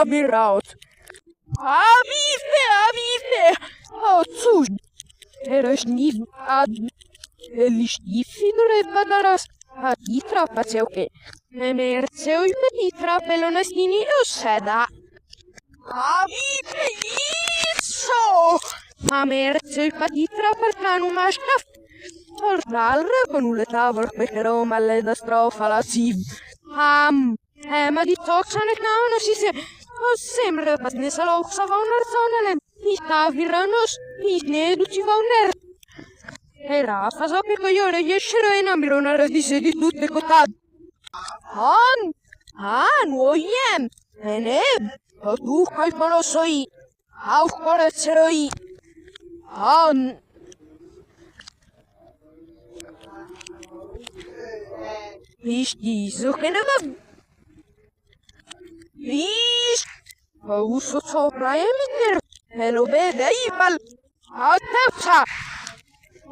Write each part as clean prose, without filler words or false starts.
Miraut. Avise! O cóż, teraz nie finre badaras a itra pacełkę. Merceł i itra pelonastini osada. Avise, isso! A merceł i itra parkanu maszkaf. Ordalre con un letavor pecherò malle da strofa la civ. Ma di toxane no si se. O sembra pas ne salo xava un arzonele. Ista viranos, ne duci va un er. Era faso che cogliore yeshero e nambirona radise di tutte cotad. Nuoiem. Eneb. O tu qualcuno soi. Au corazzeroi. Visti, zogeneva. Visti. Uso sopra emiter. Hello bede ipal. Atapsa.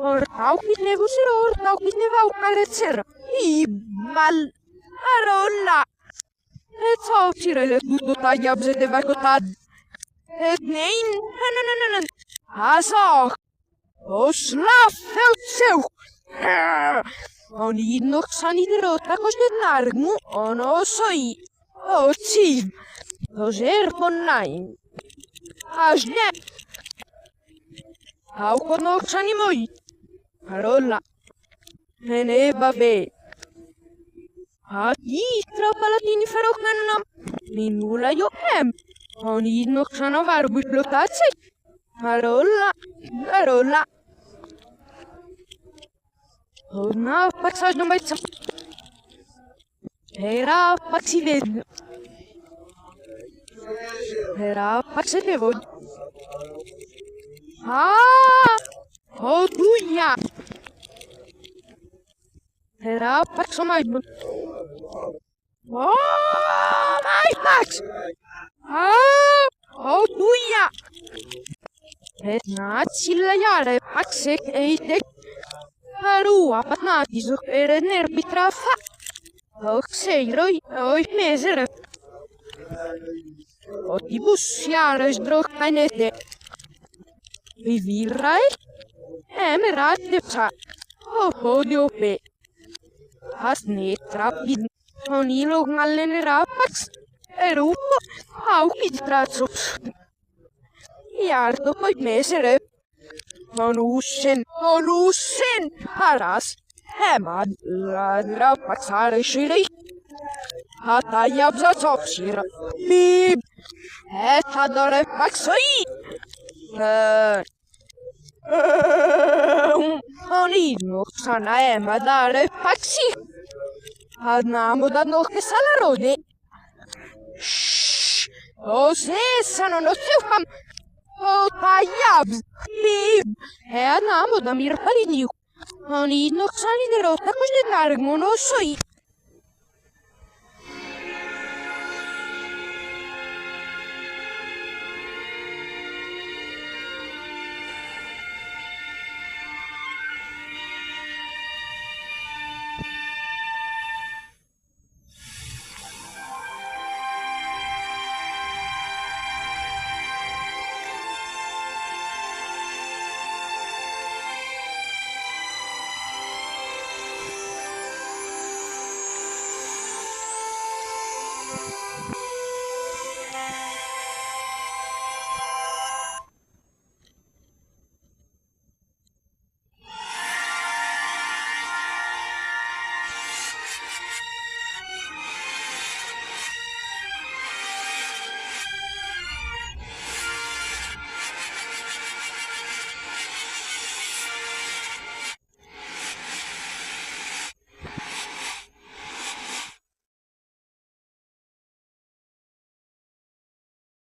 Ortaukit nevusir, ortaukit nevau karetser. Ibal. Arolla. Et sautire tutto tagliabse de vacotad. Et nein. Asok. Oslaf seu. On nog sanidero takos de nargu ono soi. O civ. Dozer ponnain. Asne. Au nog sanimoi. Parola. Ene babe. Palatini ferocnanam. Minula io hem. On nog sanovar buplotace. Parola. Na paksaj no bajca. Era paksived. Era paksevod. O tuja. Era paksomaj. My paks. O tuja. Et na sillä jare paksek ei tek. Arua patnatisuk ere nerbitrafa. Okseiroi oi mesere. Otibus jares drogkanete. Vivirai. Emerat depsa. Diope. Hasne trapid. Onilo ngalen rapax. Erupo. Aukid tratsups. Jardo poi mesere. Onusen, haras, hemad, ladra, paxare, shiri, hatayab zatsopsira, bib, etadore paxoi, onino, sana emadare paxi, adnamo da no che salarode, shh, o sessano no seuham, o tayabs, bib, namo da mir paliniu. Oni nog sanidero takos de nargu no soi.